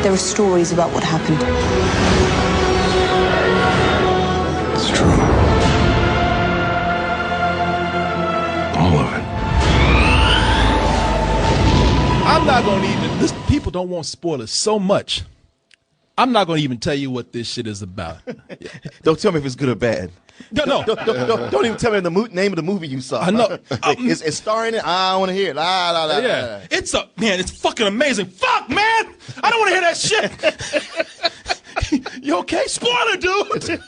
There are stories about what happened. It's true. All of it. I'm not going to even, people don't want spoilers so much. I'm not going to even tell you what this shit is about. Don't tell me if it's good or bad. No. Don't even tell me the name of the movie you saw. I know. It's starring it. I don't want to hear it. Yeah. It's fucking amazing. Fuck, man. I don't want to hear that shit. You okay? Spoiler, dude.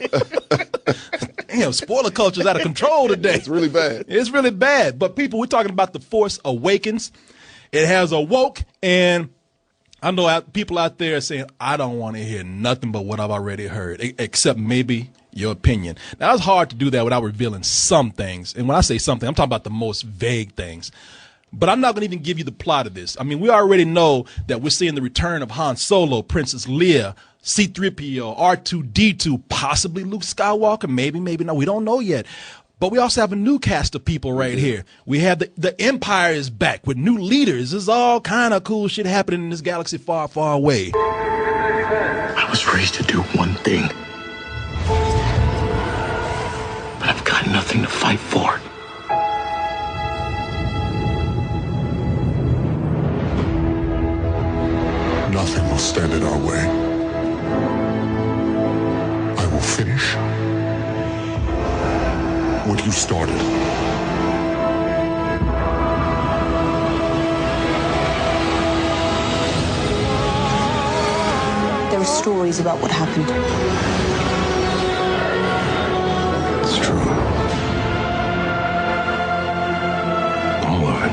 Damn, spoiler culture's out of control today. It's really bad. It's really bad. But people, we're talking about The Force Awakens. It has awoke, and I know people out there saying, I don't want to hear nothing but what I've already heard, except maybe your opinion. Now, it's hard to do that without revealing some things. And when I say something, I'm talking about the most vague things. But I'm not going to even give you the plot of this. I mean, we already know that we're seeing the return of Han Solo, Princess Leia, C-3PO, R2-D2, possibly Luke Skywalker, maybe not. We don't know yet. But we also have a new cast of people right here. We have the Empire is back with new leaders. There's all kind of cool shit happening in this galaxy far, far away. I was raised to do one thing. But I've got nothing to fight for. Nothing will stand in our way. I will finish what you started. There are stories about what happened. It's true. All of it.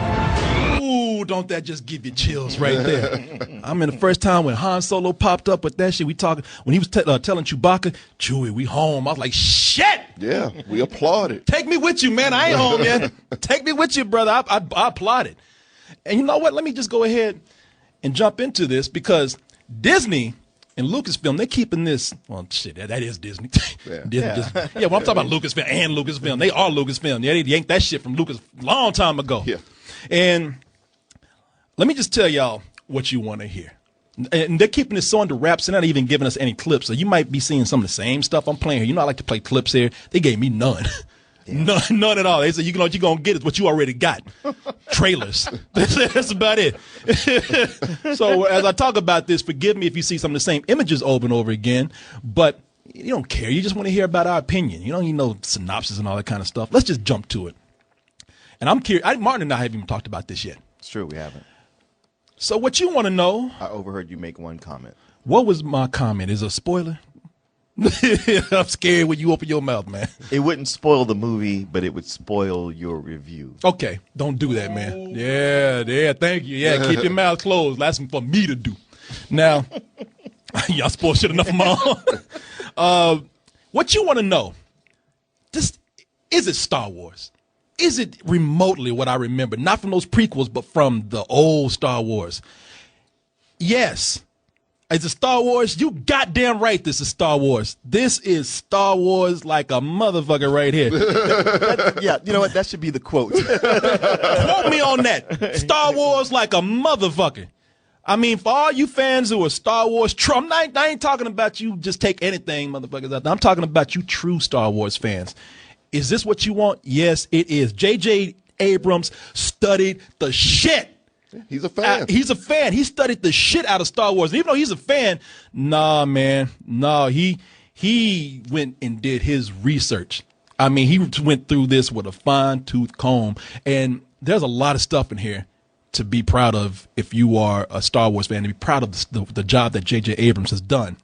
Ooh, don't that just give you chills right there? I mean, the first time when Han Solo popped up with that shit, when he was telling Chewbacca, Chewie, we home. I was like, shit! Yeah, we applauded. Take me with you, man. I ain't home yet. Take me with you, brother. I applaud it. And you know what? Let me just go ahead and jump into this because Disney and Lucasfilm, they're keeping this. Well, shit, that is Disney. Yeah. Disney. Yeah, well, I'm talking about Lucasfilm and Lucasfilm. They are Lucasfilm. Yeah, they yanked that shit from Lucas a long time ago. Yeah. And let me just tell y'all what you want to hear. And they're keeping this so under wraps. They're not even giving us any clips. So you might be seeing some of the same stuff I'm playing here. You know, I like to play clips here. They gave me none. Yeah. None at all. They said, you know what you're going to get is what you already got. Trailers. That's about it. So as I talk about this, forgive me if you see some of the same images over and over again. But you don't care. You just want to hear about our opinion. You don't need no synopsis and all that kind of stuff. Let's just jump to it. And I'm curious. Martin and I haven't even talked about this yet. It's true, we haven't. So what you want to know? I overheard you make one comment. What was my comment? Is it a spoiler? I'm scared when you open your mouth, man. It wouldn't spoil the movie, but it would spoil your review. Okay, don't do that, man. Yeah, thank you. Yeah, keep your mouth closed. That's for me to do. Now, y'all spoiled shit enough of my own. What you want to know? Is it Star Wars? Is it remotely what I remember? Not from those prequels, but from the old Star Wars. Yes. Is it Star Wars? You goddamn right this is Star Wars. This is Star Wars like a motherfucker right here. Yeah, you know what? That should be the quote. Quote me on that. Star Wars like a motherfucker. I mean, for all you fans who are Star Wars, I ain't talking about you just take anything, motherfuckers out there. I'm talking about you true Star Wars fans. Is this what you want? Yes, it is. J.J. Abrams studied the shit. He's a fan. He's a fan. He studied the shit out of Star Wars. And even though he's a fan, nah, man. No, he went and did his research. I mean, he went through this with a fine-tooth comb. And there's a lot of stuff in here to be proud of if you are a Star Wars fan, to be proud of the job that J.J. Abrams has done.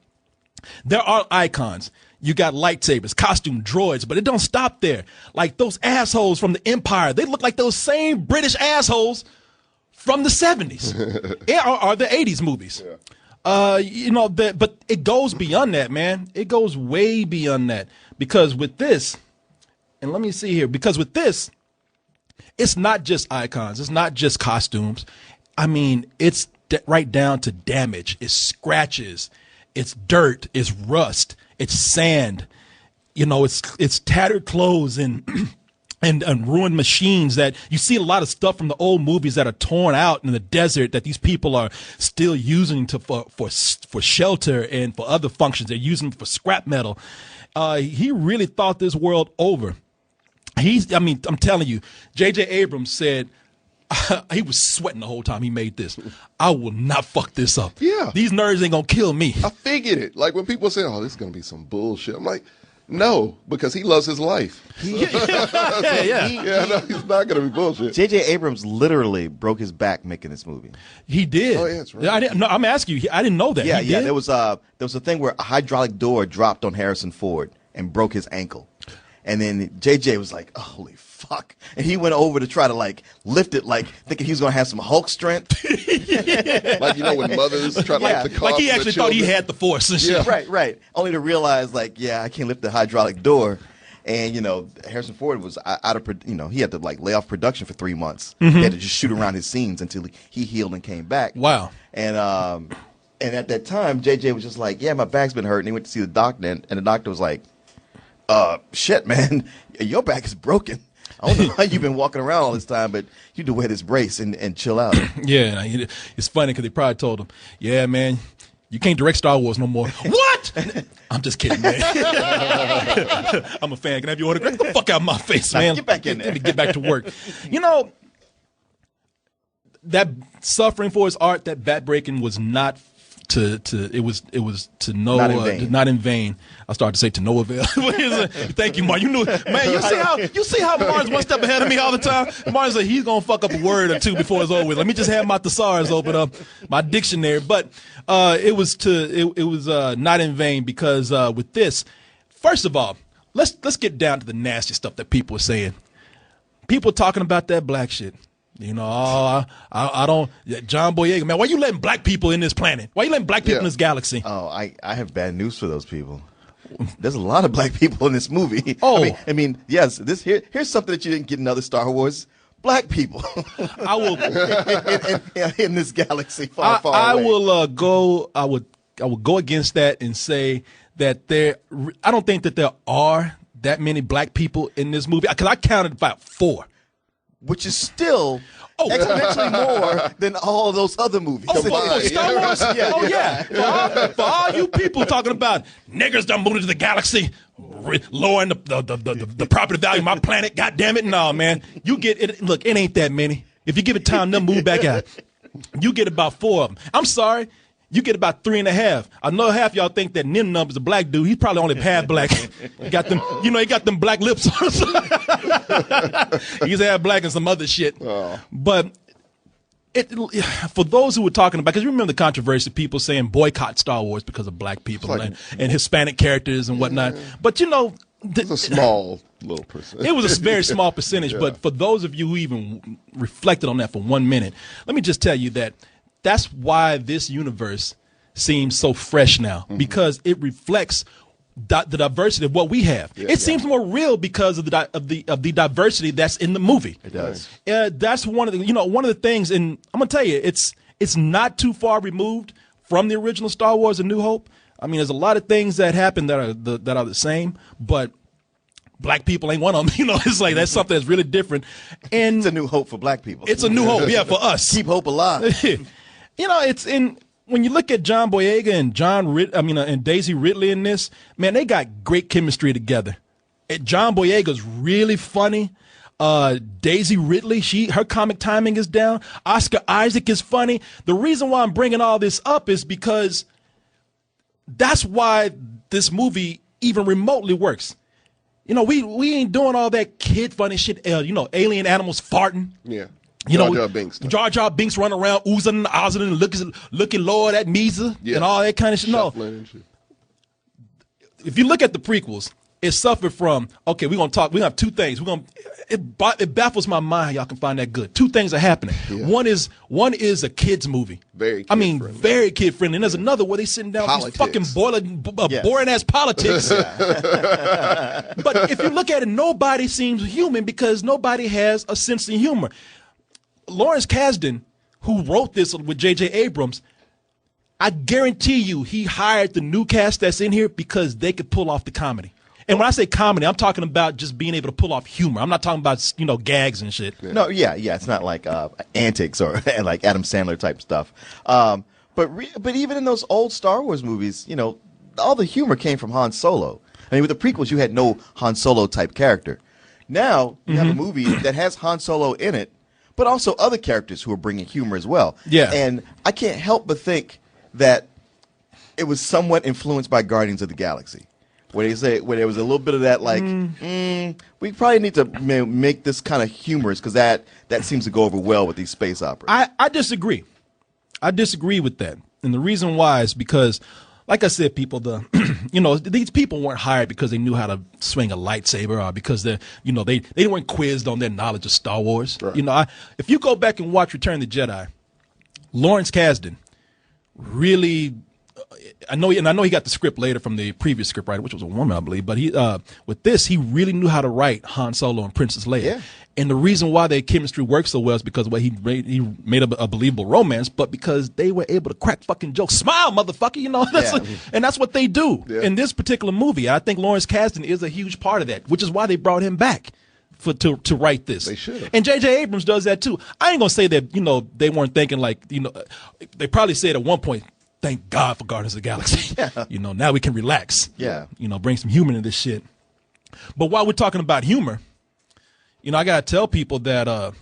There are icons. You got lightsabers, costume droids, but it don't stop there. Like those assholes from the Empire, they look like those same British assholes from the 70s or the 80s movies. Yeah. But it goes beyond that, man. It goes way beyond that. Because with this, and let me see here, because with this, it's not just icons. It's not just costumes. I mean, it's right down to damage. It's scratches. It's dirt. It's rust. It's sand. You know, it's tattered clothes and and ruined machines that you see a lot of stuff from the old movies that are torn out in the desert that these people are still using for shelter and for other functions. They're using for scrap metal. He really thought this world over. I'm telling you, J.J. Abrams said, he was sweating the whole time he made this. I will not fuck this up. Yeah. These nerds ain't gonna kill me. I figured it. Like when people say, "Oh, this is gonna be some bullshit," I'm like, no, because he loves his life. Yeah. No, he's not gonna be bullshit. J.J. Abrams literally broke his back making this movie. He did. Oh, yeah, that's right. I'm asking you. I didn't know that. Yeah, He yeah. did? There was a thing where a hydraulic door dropped on Harrison Ford and broke his ankle, and then JJ was like, oh, "Holy fuck!" And he went over to try to like lift it, like thinking he was gonna have some Hulk strength. Like when mothers try to lift the car. Like he for actually their thought he children. had the force and shit. Yeah. Right. Only to realize, like, yeah, I can't lift the hydraulic door. And, Harrison Ford was out of, he had to, like, lay off production for 3 months. He had to just shoot around his scenes until he healed and came back. Wow. And at that time, JJ was just like, yeah, my back's been hurting. He went to see the doctor, and the doctor was like, shit, man, your back is broken. I don't know how you've been walking around all this time, but you need to wear this brace and chill out. Yeah, it's funny because they probably told him, yeah, man, you can't direct Star Wars no more. What? I'm just kidding, man. I'm a fan. Can I have your autograph? Get the fuck out of my face, man. Get back in there. Let me get back to work. That suffering for his art, that backbreaking was not it was to no not in vain. I started to say to no avail. Thank you, Martin. You knew, man. You see how Martin's one step ahead of me all the time. Martin's like, he's gonna fuck up a word or two before it's over with. Let me just have my thesaurus open up, my dictionary. But it was not in vain because with this, first of all, let's get down to the nasty stuff that people are saying. People talking about that black shit. I don't. John Boyega, man, why you letting black people in this planet? Why you letting black people in this galaxy? Oh, I have bad news for those people. There's a lot of black people in this movie. Oh, I mean, yes. Here's something that you didn't get in other Star Wars. Black people. I will in this galaxy far away. I will go against that and say that I don't think that there are that many black people in this movie because I counted about 4. Which is still exponentially more than all those other movies. Oh, for Star Wars? Yeah. For all you people talking about niggers done moved into the galaxy, lowering the property value of my planet. God damn it. No, man. You get it. Look, it ain't that many. If you give it time, they'll move back out. You get about 4 of them. I'm sorry. You get about 3.5. I know half y'all think that Nim Number's a black dude. He's probably only half black. He got them, he got them black lips on. He's half black and some other shit. Oh. But for those who were talking about, because you remember the controversy, people saying boycott Star Wars because of black people and Hispanic characters and whatnot. But it's a small little percentage. It was a very small percentage. But for those of you who even reflected on that for 1 minute, let me just tell you that that's why this universe seems so fresh now, because it reflects the diversity of what we have. It seems more real because of the diversity that's in the movie. It does. That's one of the things, and I'm gonna tell you, it's not too far removed from the original Star Wars: A New Hope. I mean, there's a lot of things that happen that are the same, but black people ain't one of them. It's like that's something that's really different. And it's a new hope for black people. It's a new hope, for us. Keep hope alive. It's when you look at John Boyega and and Daisy Ridley in this, man, they got great chemistry together. John Boyega's really funny. Daisy Ridley, her comic timing is down. Oscar Isaac is funny. The reason why I'm bringing all this up is because that's why this movie even remotely works. We ain't doing all that kid funny shit. Alien animals farting. Yeah. Jar Jar Binks running around oozing and oozing and looking Lord at Misa and all that kind of shit. No. If you look at the prequels, it suffered from, okay, we have 2 things. It baffles my mind how y'all can find that good. 2 things are happening. Yeah. One is a kid's movie. Very kid friendly. And there's another where they sitting down with these fucking boring ass politics. But if you look at it, nobody seems human because nobody has a sense of humor. Lawrence Kasdan, who wrote this with J.J. Abrams, I guarantee you he hired the new cast that's in here because they could pull off the comedy. And when I say comedy, I'm talking about just being able to pull off humor. I'm not talking about, gags and shit. No, yeah, it's not like antics or like Adam Sandler type stuff. But even in those old Star Wars movies, all the humor came from Han Solo. I mean, with the prequels, you had no Han Solo type character. Now you have a movie that has Han Solo in it, but also other characters who are bringing humor as well. Yeah. And I can't help but think that it was somewhat influenced by Guardians of the Galaxy, where there was a little bit of that, like, we probably need to make this kind of humorous because that seems to go over well with these space operas. I disagree. I disagree with that. And the reason why is because, like I said, people, these people weren't hired because they knew how to swing a lightsaber or because they weren't quizzed on their knowledge of Star Wars. Right. If you go back and watch Return of the Jedi, Lawrence Kasdan really, I know he got the script later from the previous script writer, which was a woman, I believe. But with this, he really knew how to write Han Solo and Princess Leia. Yeah. And the reason why their chemistry worked so well is because he made a believable romance, but because they were able to crack fucking jokes. Smile, motherfucker, and that's what they do in this particular movie. I think Lawrence Kasdan is a huge part of that, which is why they brought him back to write this. They should. And J.J. Abrams does that too. I ain't gonna say that they weren't thinking they probably said at one point, thank God for Guardians of the Galaxy. Yeah. Now we can relax. Yeah. Bring some humor into this shit. But while we're talking about humor, I gotta tell people that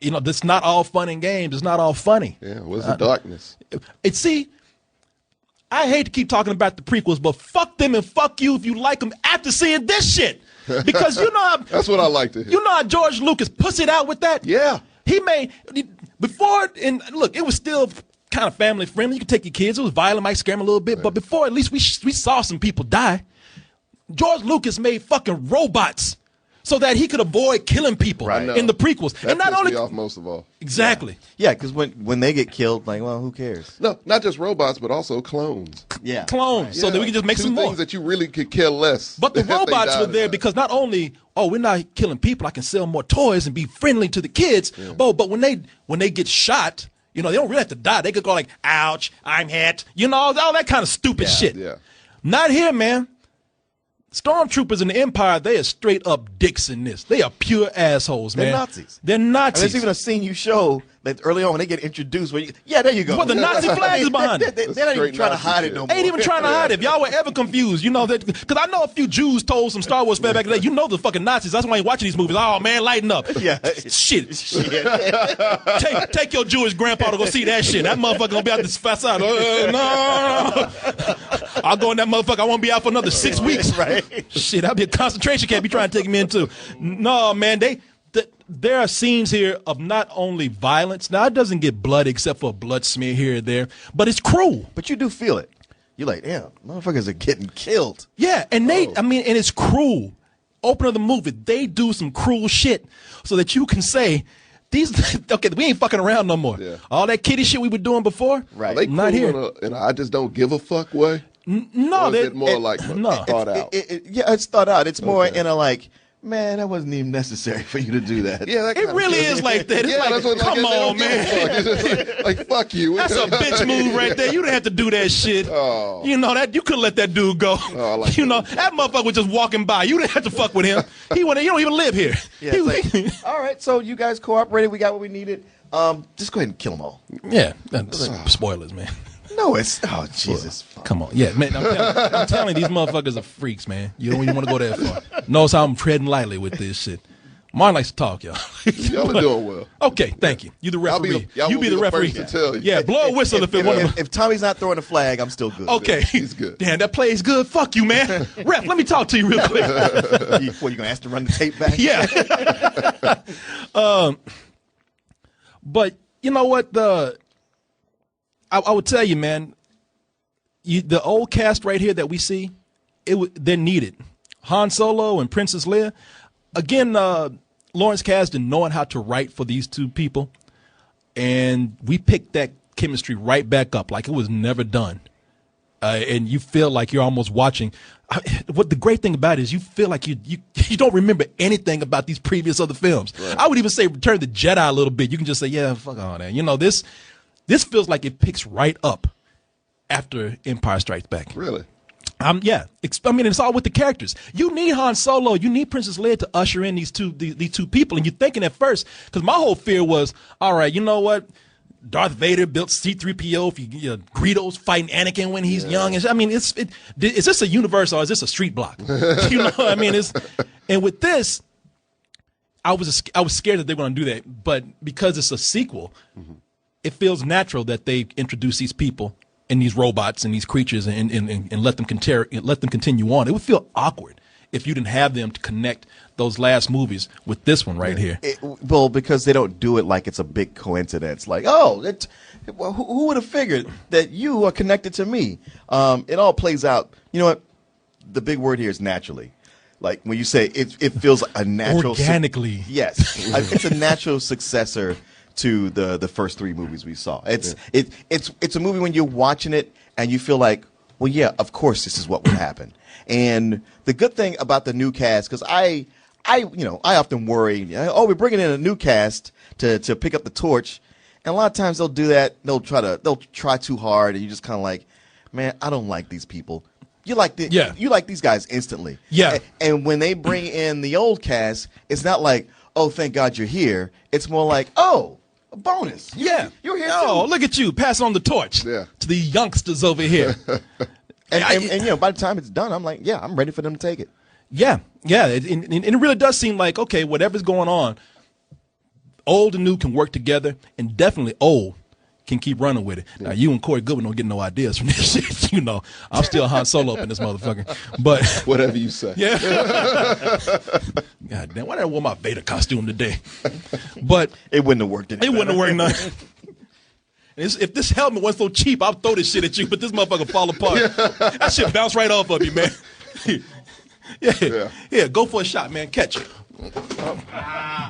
it's not all fun and games. It's not all funny. Yeah, what's the darkness? I hate to keep talking about the prequels, but fuck them and fuck you if you like them after seeing this shit. Because that's what I like to hear. You know how George Lucas pussied out with that? Yeah. He made before, and look, it was still kind of family friendly. You could take your kids. It was violent, might scare them a little bit, but before at least we saw some people die. George Lucas made fucking robots so that he could avoid killing people in the prequels. That and not pissed only me off most of all. Exactly. Yeah, because when they get killed, who cares? No, not just robots, but also clones. Yeah, clones. So that we can just make some more things that you really could care less. But the robots were there because not only we're not killing people, I can sell more toys and be friendly to the kids. Yeah. But when they get shot, they don't really have to die. They could go like, ouch, I'm hit. All that kind of stupid shit. Yeah. Not here, man. Stormtroopers in the Empire, they are straight up dicks in this. They are pure assholes, man. They're Nazis. They're Nazis. And there's even a scene you show that early on when they get introduced. There you go. Well, the Nazi flag is behind it. They're not even trying to hide it no more. Ain't even trying to hide it. If y'all were ever confused, that because I know a few Jews told some Star Wars fans back in the day, the fucking Nazis. That's why you're watching these movies. Oh man, lighten up. Yeah. Shit. Take your Jewish grandpa to go see that shit. That motherfucker gonna be out this fast out. No. I'll go in that motherfucker. I won't be out for another 6 weeks. Right. Shit, that'll be a concentration camp. You trying to take me into? No, man. There are scenes here of not only violence. Now, it doesn't get blood except for a blood smear here and there, but it's cruel. But you do feel it. You're like, damn, motherfuckers are getting killed. Yeah, and and it's cruel. Open of the movie, they do some cruel shit so that you can say, we ain't fucking around no more. Yeah. All that kiddie shit we were doing before, right? They not here. And I just don't give a fuck way. No, it's more thought out. It's thought out. It's more in a like, man, that wasn't even necessary for you to do that. Yeah, it really is like that. It's come on, man. It's like fuck you. That's a bitch move right there. You didn't have to do that shit. Oh. That you could let that dude go. Oh, that motherfucker was just walking by. You didn't have to fuck with him. You don't even live here. Yeah, all right, so you guys cooperated. We got what we needed. Just go ahead and kill them all. Yeah, spoilers, man. No, Jesus. Come on. Yeah, man, I'm telling you, these motherfuckers are freaks, man. You don't even want to go that far. Notice how I'm treading lightly with this shit. Martin likes to talk, y'all. Y'all are doing well. Okay, thank you. You the referee. You be the referee. To tell you. Yeah, blow a whistle if Tommy's not throwing a flag, I'm still good. Okay. He's good. Damn, that play is good. Fuck you, man. Ref, let me talk to you real quick. You going to ask to run the tape back? Yeah. But you know what? I would tell you, man, the old cast right here that we see, they're needed. Han Solo and Princess Leia. Again, Lawrence Kasdan knowing how to write for these two people. And we picked that chemistry right back up like it was never done. And you feel like you're almost watching. What the great thing about it is you feel like you don't remember anything about these previous other films. Right. I would even say Return of the Jedi a little bit. You can just say, yeah, fuck on that. This feels like it picks right up after Empire Strikes Back. Really? Yeah. I mean, it's all with the characters. You need Han Solo. You need Princess Leia to usher in these two people. And you're thinking at first, because my whole fear was, all right, you know what? Darth Vader built C-3PO. Greedo's fighting Anakin when he's young. I mean, is this a universe or is this a street block? You know what I mean? And with this, I was scared that they were going to do that. But because it's a sequel, it feels natural that they introduce these people and these robots and these creatures and let them continue on. It would feel awkward if you didn't have them to connect those last movies with this one right here. Well, because they don't do it like it's a big coincidence. Like, oh, who would have figured that you are connected to me? It all plays out. You know what? The big word here is naturally. Like when you say it feels a natural organically. Yes, it's a natural successor to the first three movies we saw. It's a movie when you're watching it and you feel like, well, yeah, of course this is what would happen. And the good thing about the new cast, because I often worry, oh, we're bringing in a new cast to pick up the torch, and a lot of times they'll do that. They'll try too hard, and you're just kind of like, man, I don't like these people. You like these guys instantly. Yeah. And when they bring in the old cast, it's not like, oh, thank God you're here. It's more like, oh, a bonus. Yeah. You're here Oh, too. look at you. Pass on the torch to the youngsters over here. and by the time it's done, I'm like, yeah, I'm ready for them to take it. Yeah. And it really does seem like, okay, whatever's going on, old and new can work together, and definitely old can keep running with it. Now, you and Korey Coleman don't get no ideas from this shit. You know, I'm still Han Solo up in this motherfucker. But whatever you say. Yeah. God damn, why did I wear my Vader costume today? But it wouldn't have worked. It wouldn't have worked none. If this helmet wasn't so cheap, I'd throw this shit at you, but this motherfucker fall apart. That shit bounce right off of you, man. Yeah, go for a shot, man. Catch it.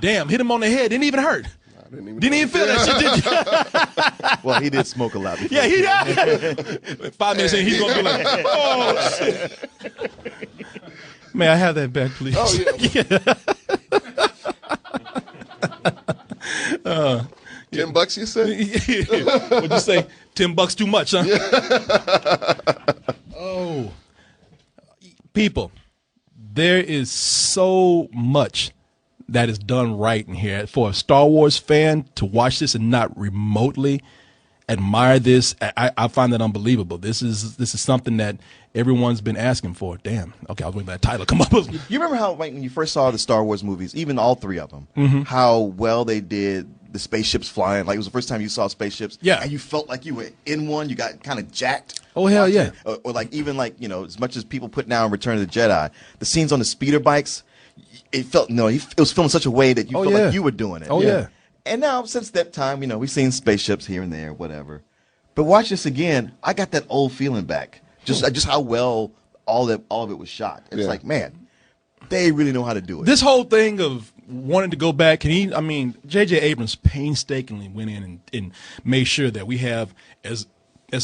Damn, hit him on the head. Didn't even hurt. Didn't even feel that shit, did you? Well, he did smoke a lot before. Yeah, he did. 5 minutes in, he's going to be like, oh, shit. May I have that back, please? Oh, yeah. $10, you said? What'd you say? $10 too much, huh? Oh. People, there is so much that is done right in here. For a Star Wars fan to watch this and not remotely admire this, I find that unbelievable. This is something that everyone's been asking for. Damn. Okay, I was waiting for that title to come up. You remember how, like, when you first saw the Star Wars movies, even all three of them, how well they did the spaceships flying? Like, it was the first time you saw spaceships. Yeah. And you felt like you were in one. You got kind of jacked. Oh, hell yeah. Or like, even like, as much as people put down Return of the Jedi, the scenes on the speeder bikes, it was filmed in such a way that you felt like you were doing it. Oh, yeah. And now, since that time, we've seen spaceships here and there, whatever. But watch this again. I got that old feeling back. Just how well all of it was shot. It's like, man, they really know how to do it. This whole thing of wanting to go back, J.J. Abrams painstakingly went in and made sure that we have as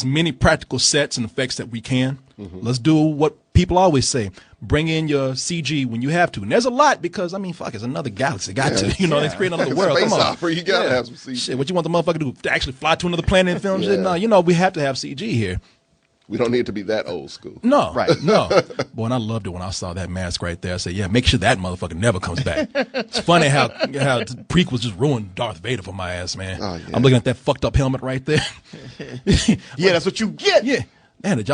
many practical sets and effects that we can. Let's do what people always say. Bring in your CG when you have to. And there's a lot because, it's another galaxy. Got to. They create another world. Space Come on. opera, you got to have some CG. Shit, what you want the motherfucker to do? To actually fly to another planet and film shit? No, we have to have CG here. We don't need to be that old school. No. Right. No. Boy, and I loved it when I saw that mask right there. I said, yeah, make sure that motherfucker never comes back. It's funny how the prequels just ruined Darth Vader for my ass, man. Oh, yeah. I'm looking at that fucked up helmet right there. Yeah, that's what you get. Yeah. Man, did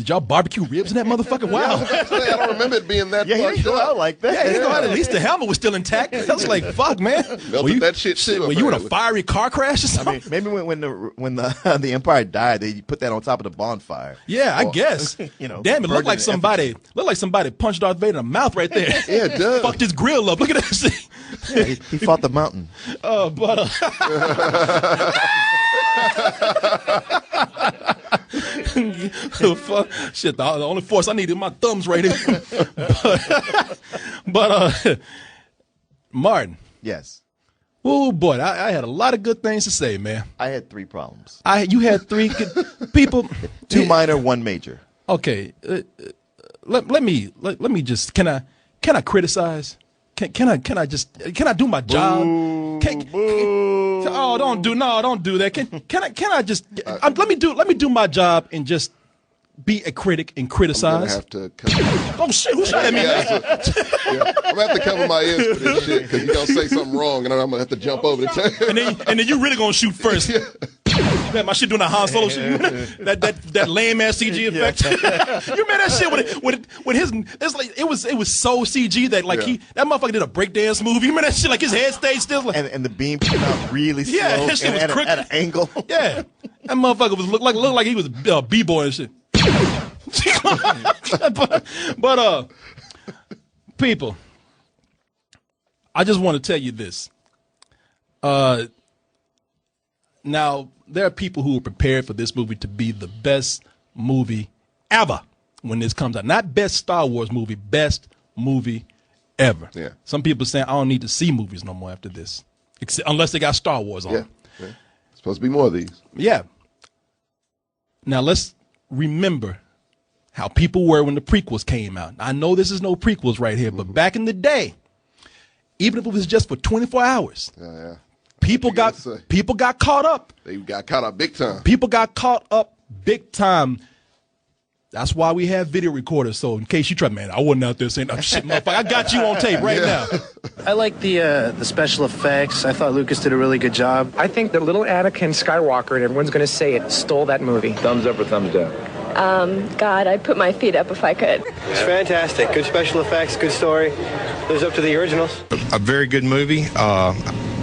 y'all barbecue ribs in that motherfucker? Wow. I don't remember it being that Yeah, he fucked didn't go up. out like that. Yeah, at least the helmet was still intact. I was like, fuck, man. Melted that shit too, Were you in a apparently. fiery car crash or something? Maybe when the Empire died, they put that on top of the bonfire. Yeah, I guess. Damn, it burned looked like in somebody punched Darth Vader in the mouth right there. Yeah, it does. Fucked his grill up. Look at that shit. Yeah, he fought the mountain. Fuck. Shit, the only force I needed my thumbs right here. but Martin. Yes. Oh boy, I had a lot of good things to say, man. I had 3 problems. You had 3 good people. 2 minor, 1 major. Okay, let me just can I criticize? Can I do my job? Don't do that. Can I just let me do my job and just be a critic and I'm gonna criticize. have to cover. Oh shit! Who shot at me? I'm gonna have to cover my ears for this shit because you're gonna say something wrong, and then I'm gonna have to jump over the table. And then you really gonna shoot first. Man, my shit doing that Han Solo shit. that lame ass CG effect. You remember that shit with his? It's like it was so CG that like that motherfucker did a breakdance move. You remember that shit? Like his head stayed still. Like, and the beam came out really slow. Yeah, that shit was crooked at an angle. Yeah, that motherfucker was looked like he was b-boy and shit. but people, I just want to tell you this. Now there are people who are prepared for this movie to be the best movie ever when this comes out. Not best Star Wars movie, best movie ever. Yeah. Some people saying I don't need to see movies no more after this, unless they got Star Wars on. Yeah. Supposed to be more of these. Yeah. Now let's remember how people were when the prequels came out. I know this is no prequels right here, but back in the day, even if it was just for 24 hours, people got caught up. They got caught up big time. People got caught up big time. That's why we have video recorders. So in case you try, man, I wasn't out there saying, oh, shit, motherfucker, I got you on tape right now. I like the special effects. I thought Lucas did a really good job. I think the little Anakin Skywalker, and everyone's going to say it, stole that movie. Thumbs up or thumbs down? God, I'd put my feet up if I could. It's fantastic. Good special effects, good story. Lives up to the originals. A very good movie.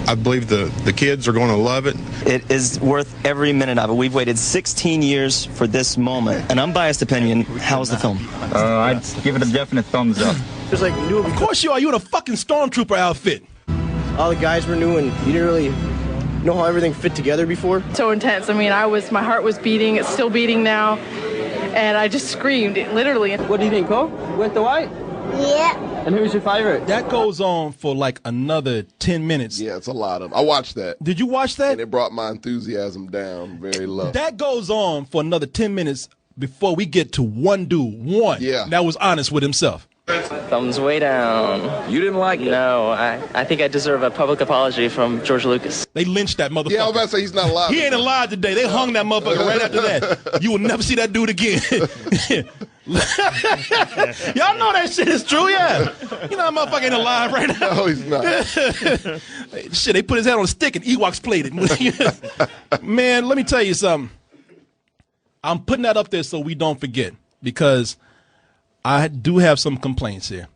I believe the kids are going to love it. It is worth every minute of it. We've waited 16 years for this moment. An unbiased opinion, how's the film? I'd give it a definite thumbs up. There's like new. Of course you are. You in a fucking stormtrooper outfit. All the guys were new, and you didn't really know how everything fit together before. So intense. I mean, my heart was beating. It's still beating now. And I just screamed, literally. What do you think, Cole? With the white? Yeah. And who's your favorite? That goes on for like another 10 minutes. Yeah, it's a lot of them. I watched that. Did you watch that? And it brought my enthusiasm down very low. That goes on for another 10 minutes before we get to one dude, that was honest with himself. Thumbs way down. You didn't like it? No, I think I deserve a public apology from George Lucas. They lynched that motherfucker. Yeah, I was about to say he's not alive. He ain't alive today. They hung that motherfucker right after that. You will never see that dude again. Y'all know that shit is true, yeah. You know that motherfucker ain't alive right now. No, he's not. Shit, they put his head on a stick and Ewoks played it. Man, let me tell you something. I'm putting that up there so we don't forget because I do have some complaints here.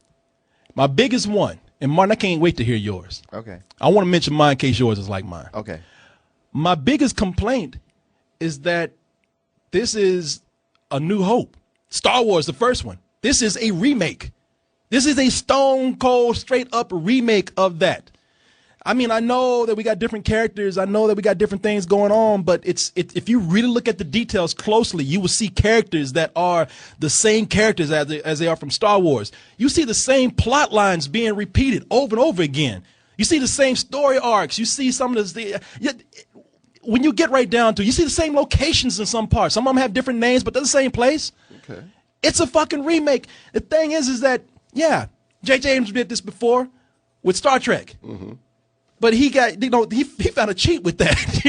My biggest one, and Martin, I can't wait to hear yours. Okay. I want to mention mine in case yours is like mine. Okay. My biggest complaint is that this is A New Hope. Star Wars, the first one. This is a remake. This is a stone cold, straight up remake of that. I mean, I know that we got different characters. I know that we got different things going on, but if you really look at the details closely, you will see characters that are the same characters as they are from Star Wars. You see the same plot lines being repeated over and over again. You see the same story arcs. You see some of when you get right down to it, you see the same locations in some parts. Some of them have different names, but they're the same place. Okay. It's a fucking remake. The thing is that, yeah, J.J. Abrams did this before with Star Trek. Mm-hmm. But he got, he found a cheat with that,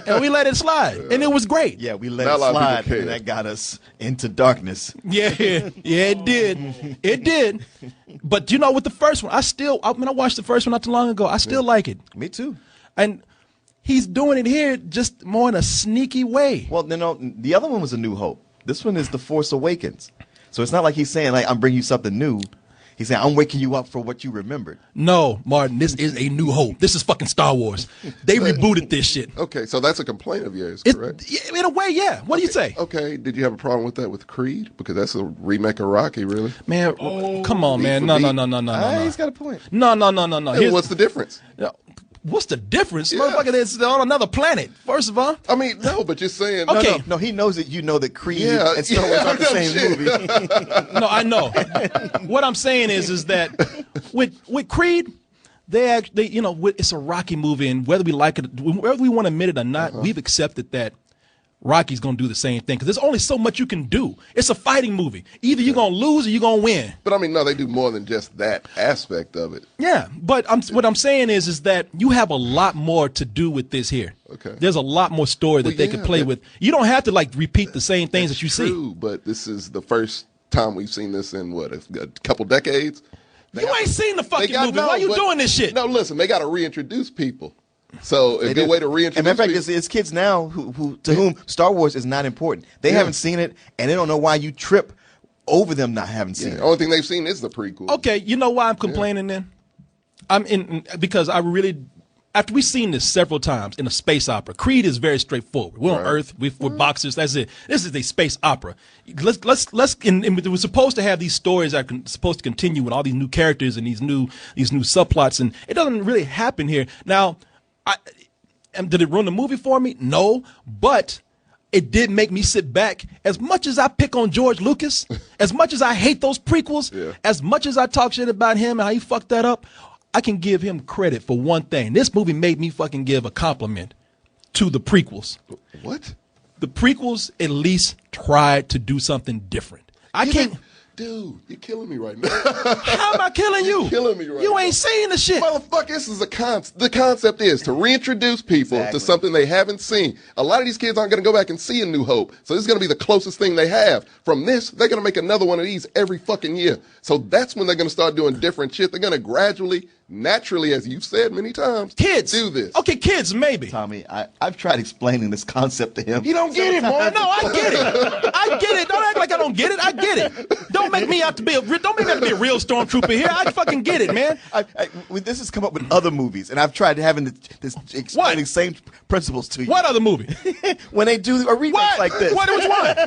and we let it slide, and it was great. Yeah, we let it slide, and that got us into darkness. Yeah, it did. But with the first one, I watched the first one not too long ago. I still like it. Me too. And he's doing it here just more in a sneaky way. Well, the other one was A New Hope. This one is The Force Awakens. So it's not like he's saying, like, I'm bringing you something new. He's saying, I'm waking you up for what you remembered. No, Martin, this is A New Hope. This is fucking Star Wars. They rebooted this shit. Okay, so that's a complaint of yours, correct? In a way, yeah. What do you say? Okay, did you have a problem with that with Creed? Because that's a remake of Rocky, really? Man, come on, man. No. He's got a point. No. Hey, what's the difference? What's the difference? Yeah. Motherfucker, it's on another planet, first of all. I mean, no, but you're saying... Okay. No, he knows that you know that Creed and Star Wars aren't the same movie. No, I know. What I'm saying is that with Creed, it's a Rocky movie, and whether we like it, whether we want to admit it or not, we've accepted that Rocky's going to do the same thing because there's only so much you can do. It's a fighting movie. Either you're going to lose or you're going to win. But I mean, no, they do more than just that aspect of it. Yeah, but what I'm saying is that you have a lot more to do with this here. Okay. There's a lot more story that they can play with. You don't have to like repeat the same things that you see. But this is the first time we've seen this in what, a couple decades? You ain't seen the fucking movie. Why you doing this shit? No, listen, they got to reintroduce people. So a good way to reintroduce. And matter of fact, it's kids now to whom Star Wars is not important. They haven't seen it, and they don't know why you trip over them not having seen it. The only thing they've seen is the prequel. Okay, you know why I'm complaining then? Because I really, after we've seen this several times in a space opera, Creed is very straightforward. We're on Earth, we're boxers. That's it. This is a space opera. And we're supposed to have these stories that are supposed to continue with all these new characters and these new subplots, and it doesn't really happen here now. Did it ruin the movie for me? No, but it did make me sit back. As much as I pick on George Lucas, as much as I hate those prequels, as much as I talk shit about him and how he fucked that up, I can give him credit for one thing. This movie made me fucking give a compliment to the prequels. What? The prequels at least tried to do something different. I can't. Dude, you're killing me right now. How am I killing you? You're killing me right now. You ain't saying the shit. Motherfucker, this is the concept is to reintroduce people to something they haven't seen. A lot of these kids aren't going to go back and see A New Hope. So this is going to be the closest thing they have. From this, they're going to make another one of these every fucking year. So that's when they're going to start doing different shit. They're going to gradually, naturally, as you've said many times, kids do this. Okay, kids, maybe. Tommy, I've tried explaining this concept to him. You don't get it, boy. No, I get it. I get it. Don't act like I don't get it. I get it. Don't make me out to be a real stormtrooper here. I fucking get it, man. This has come up with other movies, and I've tried having this explaining same principles to you. What other movie? When they do a remake like this. Which one?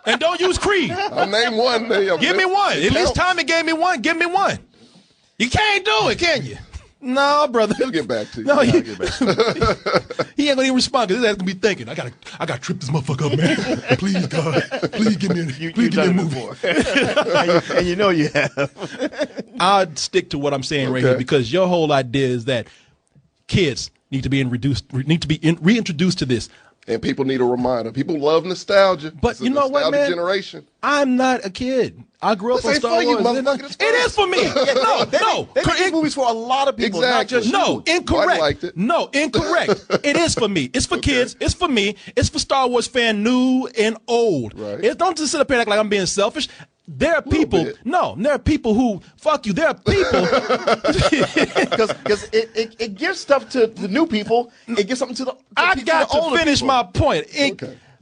And don't use Creed. I'll name one. Give me one. At least Tommy gave me one. Give me one. You can't do it, can you? No, brother. He'll get back to you. No, he ain't gonna even respond because his ass gonna be thinking, I gotta trip this motherfucker up, man. Please, God, please give me a movie. And you know you have. I'd stick to what I'm saying right here because your whole idea is that kids need to be reintroduced to this. And people need a reminder. People love nostalgia. But you know what, man? Generation. I'm not a kid. I grew up on Star Wars. It is for me. No. They make movies for a lot of people, not just you. Incorrect. No, incorrect. It is for me. It's for kids. It's for me. It's for Star Wars fan, new and old. Right. Don't just sit up here and act like I'm being selfish. There are people. No, there are people who fuck you. There are people because it gives stuff to the new people. It gives something to the. I got to finish my point.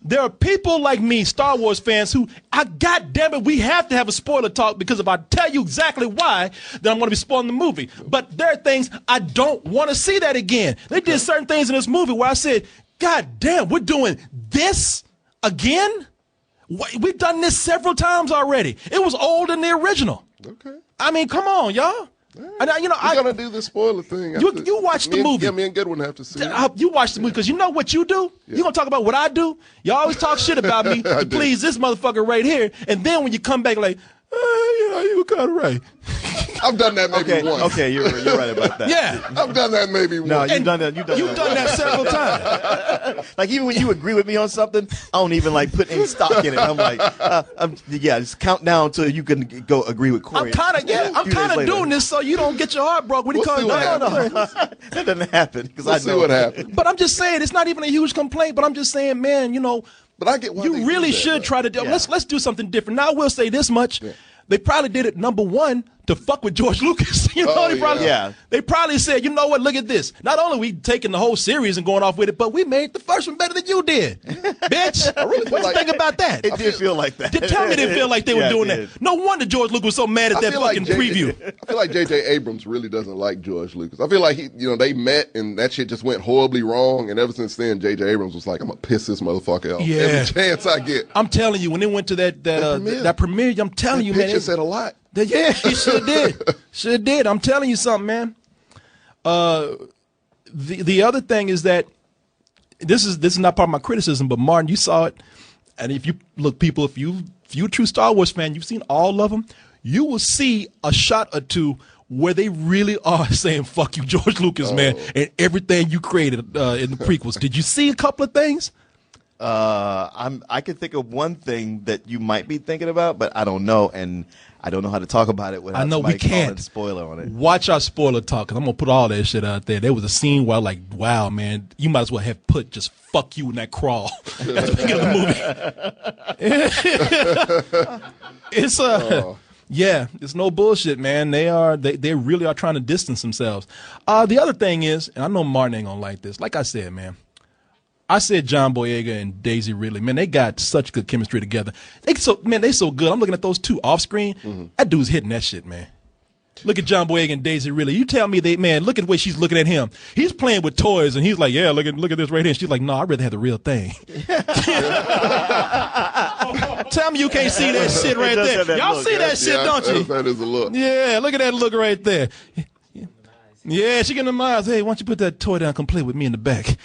There are people like me, Star Wars fans, who, goddamn it, we have to have a spoiler talk because if I tell you exactly why, then I'm going to be spoiling the movie. But there are things I don't want to see that again. They did certain things in this movie where I said, God damn, we're doing this again? We've done this several times already. It was old in the original. Okay. I mean, come on, y'all. Right. We're gonna do the spoiler thing. You watch the movie. Me and Goodwin have to see it. You watch the movie because you know what you do. You gonna talk about what I do. You always talk shit about me to please this motherfucker right here, and then when you come back like, you were kind of right. I've done that maybe once. Okay, you're right about that. Yeah, I've done that maybe once. No, you've done that. You've done that several times. Like even when you agree with me on something, I don't even like put any stock in it. I'm like, just count down till you can go agree with Korey. I'm kind of doing this so you don't get your heart broke when he comes back. No, that doesn't happen because I know what happened. But I'm just saying it's not even a huge complaint. But I'm just saying, man, But I get why you really should try to do. Let's do something different. Now I will say this much. Yeah. They probably did it, number one, to fuck with George Lucas. They probably said, you know what, look at this. Not only we taking the whole series and going off with it, but we made the first one better than you did. Bitch. What you think about that? It did feel like that. Tell me it didn't feel like they were doing that. No wonder George Lucas was so mad at that fucking preview. I feel like J.J. Abrams really doesn't like George Lucas. I feel like they met and that shit just went horribly wrong. And ever since then, J.J. Abrams was like, I'm going to piss this motherfucker off every chance I get. I'm telling you, when they went to that premiere, I'm telling you, man. That said a lot. Yeah, he sure did. Sure did. I'm telling you something, man. The other thing is that this is not part of my criticism, but Martin, you saw it, and if you look, people, if you're a true Star Wars fan, you've seen all of them. You will see a shot or two where they really are saying "fuck you, George Lucas, man," and everything you created in the prequels. Did you see a couple of things? I can think of one thing that you might be thinking about, but I don't know, and I don't know how to talk about it without I know we somebody calling can't. a spoiler on it. Watch our spoiler talk, because I'm going to put all that shit out there. There was a scene where, like, wow, man, you might as well have put just fuck you in that crawl at the beginning of the movie. It's yeah, it's no bullshit, man. They really are trying to distance themselves. The other thing is, and I know Martin ain't going to like this, like I said, man, I said John Boyega and Daisy Ridley, man, they got such good chemistry together. They so good. I'm looking at those two off screen. Mm-hmm. That dude's hitting that shit, man. Look at John Boyega and Daisy Ridley. You tell me look at the way she's looking at him. He's playing with toys, and he's like, yeah, look at this right here. And she's like, no, I'd rather have the real thing. Tell me you can't see that shit right there. Y'all see that shit, don't you? That is a look. Yeah, look at that look right there. Yeah, she getting the miles. Hey, why don't you put that toy down, come play with me in the back?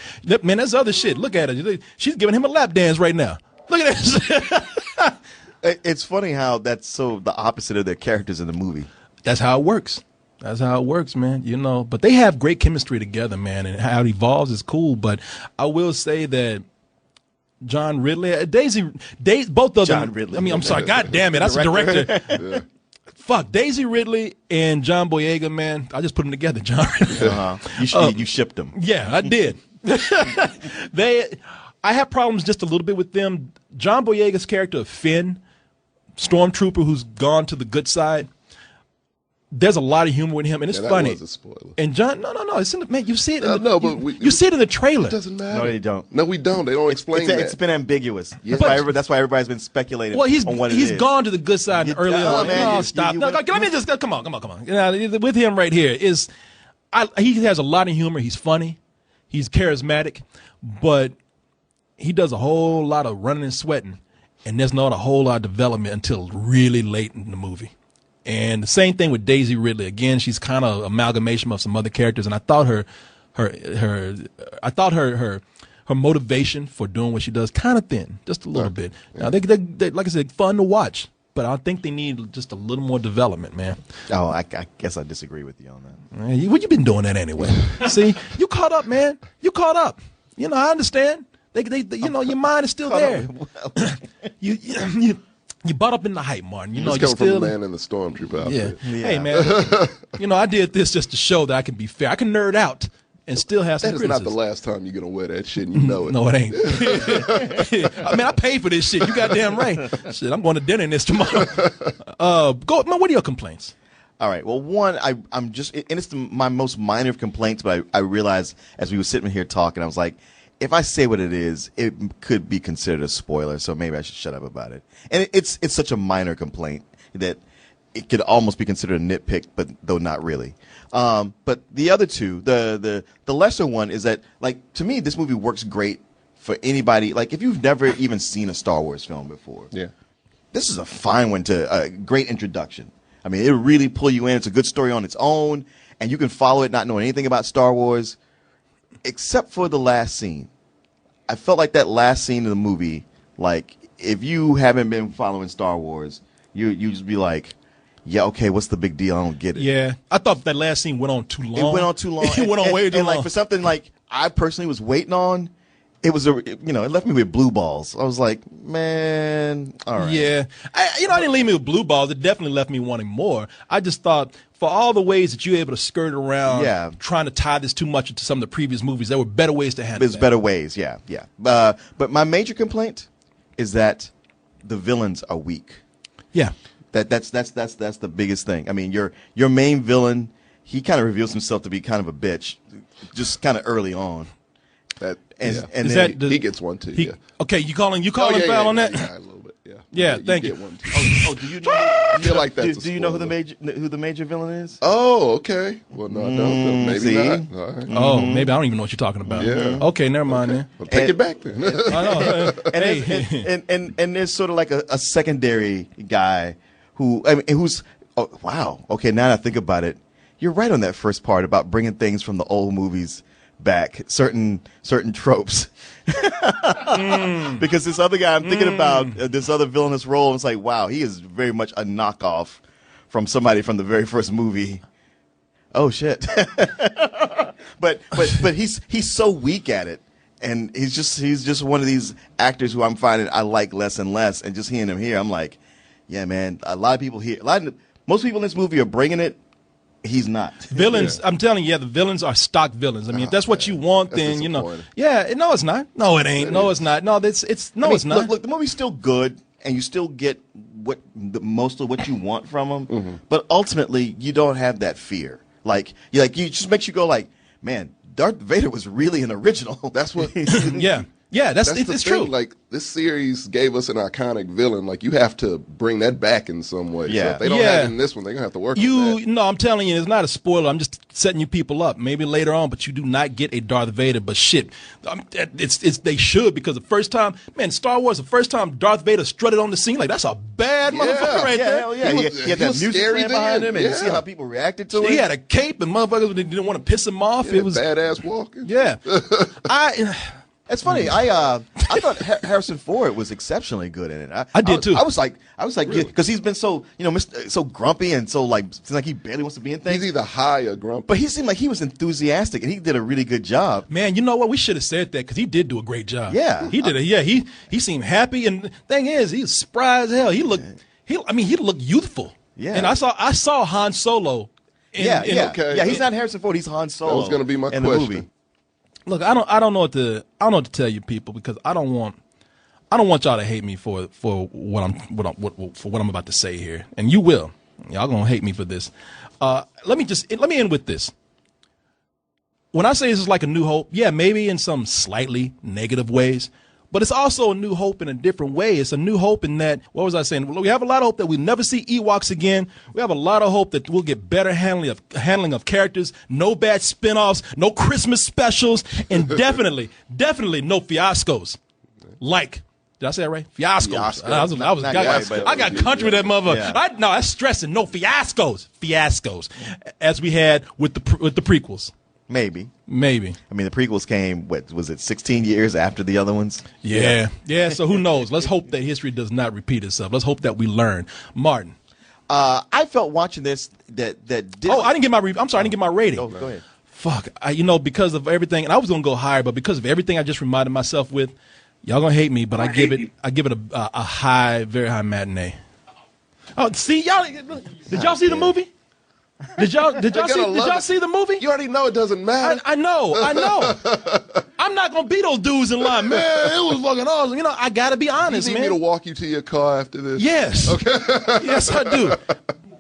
Man, that's other shit. Look at her. She's giving him a lap dance right now. Look at that shit. It's funny how that's so the opposite of their characters in the movie. That's how it works. That's how it works, man. You know, but they have great chemistry together, man, and how it evolves is cool. But I will say that John Ridley, Daisy, both of them. John Ridley. I mean, I'm sorry. God damn it. That's the director. Yeah. Fuck, Daisy Ridley and John Boyega, man. I just put them together, John. You shipped them. Yeah, I did. I have problems just a little bit with them. John Boyega's character of Finn, stormtrooper who's gone to the good side. There's a lot of humor with him, and it's funny. That was a spoiler. And John, no, it's in the, man. You see it. You see it in the trailer. It doesn't matter. No, they don't. No, we don't. They don't explain that. It's been ambiguous. Yeah. That's why everybody's been speculating. Well, on what he's gone to the good side early on. Man, stop. Let me just come on. You know, with him right here he has a lot of humor. He's funny. He's charismatic, but he does a whole lot of running and sweating, and there's not a whole lot of development until really late in the movie. And the same thing with Daisy Ridley. Again, she's kind of amalgamation of some other characters, and I thought her motivation for doing what she does kind of thin, just a little bit. Now they like I said, fun to watch, but I think they need just a little more development, man. Oh, I guess I disagree with you on that. Man, what you been doing that anyway? See, you caught up, man. You caught up. You know, I understand. They you know, your mind is still there. You butt up in the hype, Martin. You know, you still from the man in the stormtrooper outfit. Yeah. Hey, man. You know, I did this just to show that I can be fair. I can nerd out and still have some criticism. That is not the last time you're gonna wear that shit, and you know it. No, it ain't. I mean, I paid for this shit. You goddamn right. Shit, I'm going to dinner in this tomorrow. Man, what are your complaints? All right. Well, one, I'm just, and it's my most minor of complaints, but I realized as we were sitting here talking, I was like, if I say what it is, it could be considered a spoiler, so maybe I should shut up about it. And it's such a minor complaint that it could almost be considered a nitpick, but though not really. But the other two, the lesser one is that, like, to me, this movie works great for anybody. Like, if you've never even seen a Star Wars film before, this is a fine one a great introduction. I mean, it'll really pull you in. It's a good story on its own, and you can follow it not knowing anything about Star Wars. Except for the last scene. I felt like that last scene of the movie, like, if you haven't been following Star Wars, you just be like, yeah, okay, what's the big deal? I don't get it. Yeah, I thought that last scene went on too long. It went on too long. It went on way too long. Like, for something like I personally was waiting on, it left me with blue balls. I was like, man, all right. Yeah. I didn't leave me with blue balls. It definitely left me wanting more. I just thought, for all the ways that you were able to skirt around trying to tie this too much into some of the previous movies, there were better ways to handle it. There's better ways, yeah. But my major complaint is that the villains are weak. Yeah. That's the biggest thing. I mean, your main villain, he kind of reveals himself to be kind of a bitch, just kind of early on. He gets one too. Okay, you calling foul on that? Yeah, a little bit. Yeah. Yeah, thank you. Get one too. Do you know? I feel like that's. Do you know who the major villain is? Oh, okay. Well, no, I don't. Maybe not. All right. Oh, maybe I don't even know what you're talking about. Yeah. Okay, never mind then. Well, take it back then. I know. And there's sort of like a secondary guy who's wow. Okay, now that I think about it, you're right on that first part about bringing things from the old movies back, certain tropes. Because this other guy I'm thinking about, this other villainous role, it's like, wow, he is very much a knockoff from somebody from the very first movie. Oh shit. but he's so weak at it, And he's just one of these actors who I'm finding I like less and less. And just hearing him here, I'm like, yeah, man. A lot of people here, most people in this movie are bringing it. He's not. Villains, I'm telling you, the villains are stock villains. I mean, if that's what you want, then, yeah, no, it's not. No, it ain't. No, it's not. No, it's not. Look, the movie's still good, and you still get most of what you want from them. Mm-hmm. But ultimately, you don't have that fear. You just makes you go like, man, Darth Vader was really an original. That's what. Yeah, it's true. Like, this series gave us an iconic villain. Like, you have to bring that back in some way. Yeah. So if they don't have it in this one, they're going to have to work on that. No, I'm telling you, it's not a spoiler. I'm just setting you people up. Maybe later on, but you do not get a Darth Vader. But shit, they should, because the first time, man, Star Wars, the first time Darth Vader strutted on the scene, like, that's a bad motherfucker right there. Hell yeah. He had that music playing behind him, and you see how people reacted to it. He had a cape, and motherfuckers didn't want to piss him off. It was badass walking. Yeah. It's funny. I thought Harrison Ford was exceptionally good in it. I did too. I was like, really? Because he's been so, so grumpy and so seems like he barely wants to be in things. He's either high or grumpy. But he seemed like he was enthusiastic, and he did a really good job. Man, you know what? We should have said that, because he did do a great job. Yeah, he did it. Yeah, he seemed happy, and the thing is, he was spry as hell. He looked youthful. Yeah, and I saw Han Solo. He's not Harrison Ford. He's Han Solo. That was going to be my question. The movie. Look, I don't know what to tell you people, because I don't want y'all to hate me for what I'm about to say here, and you will. Y'all gonna hate me for this. Let me end with this. When I say this is like a new hope, yeah, maybe in some slightly negative ways, but it's also a new hope in a different way. It's a new hope in that, what was I saying? We have a lot of hope that we'll never see Ewoks again. We have a lot of hope that we'll get better handling of characters, no bad spinoffs, no Christmas specials, and definitely no fiascos. Like, did I say that right? Fiascos. I got country with that motherfucker. Yeah. That's stressing. No fiascos. As we had with the prequels. Maybe. I mean, the prequels came, what was it, 16 years after the other ones? Yeah. So who knows? Let's hope that history does not repeat itself. Let's hope that we learn. Martin. I felt watching this that I didn't get my I'm sorry, I didn't get my rating. Oh, go ahead. Fuck. Because of everything, and I was gonna go higher, but because of everything I just reminded myself with, y'all gonna hate me, but I give it a high, very high matinee. Oh, see, y'all, did y'all see the movie? Did y'all see the movie? You already know it doesn't matter. I know. I'm not gonna be those dudes in line, man. It was fucking awesome. I gotta be honest, man. You need me to walk you to your car after this? Yes. Okay. Yes, I do.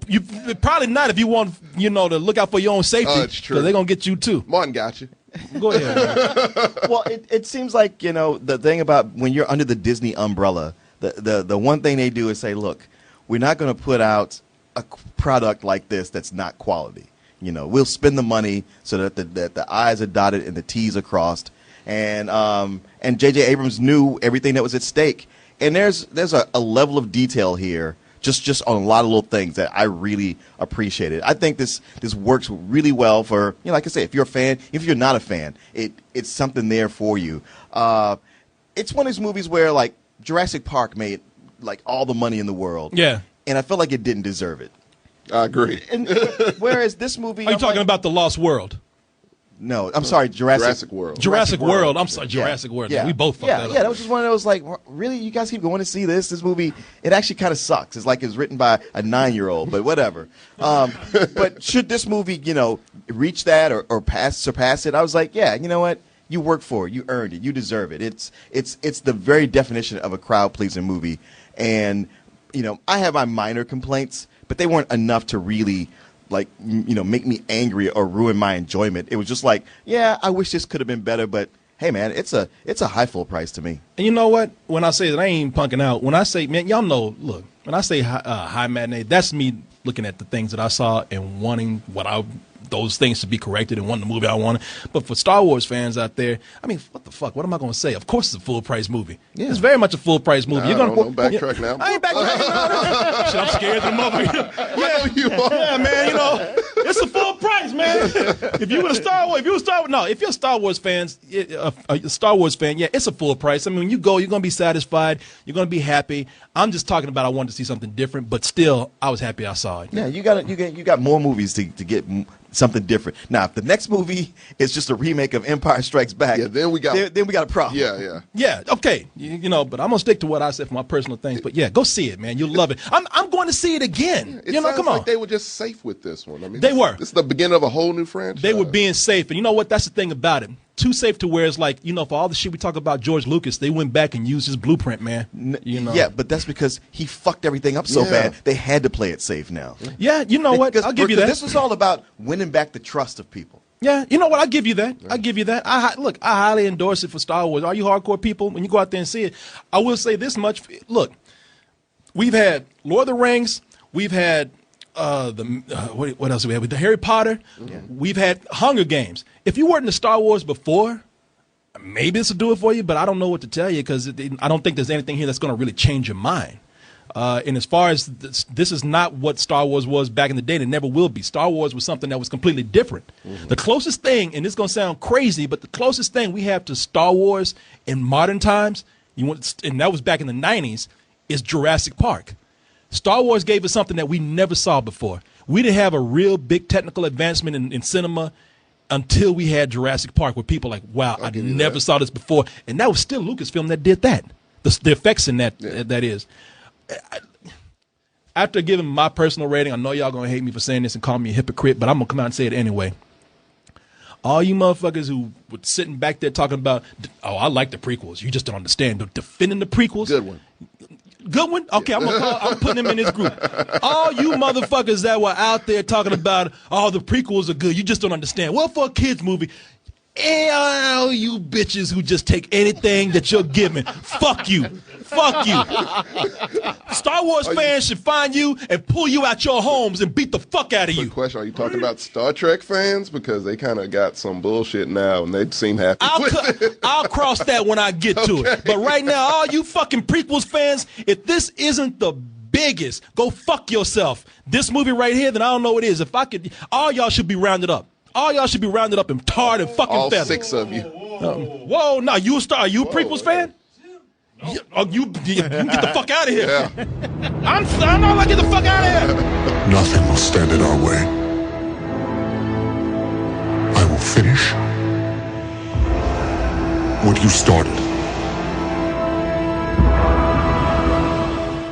You probably not if you want, to look out for your own safety. Oh, it's true. Because they're gonna get you too. Martin got you. Go ahead. Man. Well, it seems like the thing about when you're under the Disney umbrella, the one thing they do is say, look, we're not going to put out a product like this that's not quality. We'll spend the money so that the I's are dotted and the T's are crossed. And J.J. Abrams knew everything that was at stake. And there's a level of detail here, just on a lot of little things that I really appreciated. I think this works really well for, like I say, if you're a fan, if you're not a fan, it's something there for you. It's one of these movies where, like, Jurassic Park made, like, all the money in the world. Yeah. And I felt like it didn't deserve it. I agree. And whereas this movie, are you talking about The Lost World? No, I'm sorry, Jurassic World. Jurassic World. I'm sorry, Jurassic World. Yeah. We both fucked that up. Yeah, that was just one of those, like, really, you guys keep going to see this? This movie, it actually kind of sucks. It's like it's written by a 9-year-old, but whatever. But should this movie, reach that or surpass it? I was like, yeah, you know what? You worked for it. You earned it. You deserve it. It's the very definition of a crowd-pleasing movie. And, I have my minor complaints, but they weren't enough to really, like, make me angry or ruin my enjoyment. It was just like, yeah, I wish this could have been better, but hey, man, it's a high full price to me. And you know what? When I say that, I ain't punking out. When I say, man, y'all know, look, when I say high matinee, that's me looking at the things that I saw and wanting those things to be corrected and wanting the movie I wanted. But for Star Wars fans out there, I mean, what the fuck? What am I going to say? Of course it's a full price movie. Yeah. It's very much a full price movie. You're going to backtrack now. I ain't backtracking. Shit, I'm scared of the motherfucker. Yeah, you are. Yeah, man, it's a full price, man. If you're a Star Wars fan, yeah, it's a full price. I mean, when you go, you're going to be satisfied. You're going to be happy. I'm just talking about I wanted to see something different, but still, I was happy I saw it. Yeah, you got more movies to get something different. Now, if the next movie is just a remake of Empire Strikes Back, then we got a problem. Yeah, okay. You know, but I'm gonna stick to what I said for my personal things. But yeah, go see it, man. You'll love it. I'm going to see it again. It you know, sounds come on. like they were just safe with this one. I mean, They were. This is the beginning of a whole new franchise. They were being safe, and you know what? That's the thing about it. Too safe to where it's like, you know, for all the shit we talk about George Lucas, they went back and used his blueprint, man. You know. Yeah, but that's because he fucked everything up so bad. They had to play it safe now. Yeah, you know what? I'll give you that. This was all about winning back the trust of people. Yeah, you know what? I'll give you that. I'll give you that. I highly endorse it for Star Wars. All you hardcore people, when you go out there and see it, I will say this much. Look, we've had Lord of the Rings. We've had what else do we have? With the Harry Potter. We've had Hunger Games. If you weren't into Star Wars before, maybe this will do it for you, but I don't know what to tell you because I don't think there's anything here that's going to really change your mind. And as far as this is not what Star Wars was back in the day, and it never will be. Star Wars was something that was completely different. The closest thing, and it's going to sound crazy, but the closest thing we have to Star Wars in modern times, and that was back in the 90s, is Jurassic Park. Star Wars gave us something that we never saw before. We didn't have a real big technical advancement in cinema until we had Jurassic Park, where people are like, wow, I never saw this before. And that was still Lucasfilm that did that. The effects in that is. After giving my personal rating, I know y'all going to hate me for saying this and call me a hypocrite, but I'm going to come out and say it anyway. All you motherfuckers who were sitting back there talking about, oh, I like the prequels. You just don't understand. Defending the prequels. Good one. Good one? Okay, I'm putting him in this group. All you motherfuckers that were out there talking about, oh, the prequels are good. You just don't understand. Well, for a kid's movie, all you bitches who just take anything that you're given, fuck you. Fuck you. Star Wars fans should find you and pull you out your homes and beat the fuck out of you. Quick question, are you talking about Star Trek fans? Because they kind of got some bullshit now and they seem happy with it. I'll cross that when I get to it. But right now, all you fucking prequels fans, if this isn't the biggest, go fuck yourself. This movie right here, then I don't know what it is. If I could, all y'all should be rounded up. All y'all should be rounded up and tarred and fucking all feathered. 6 of you. Whoa, no, you a star? Are you a prequels fan? You can get the fuck out of here. Yeah. I'm not gonna get the fuck out of here. Nothing will stand in our way. I will finish what you started.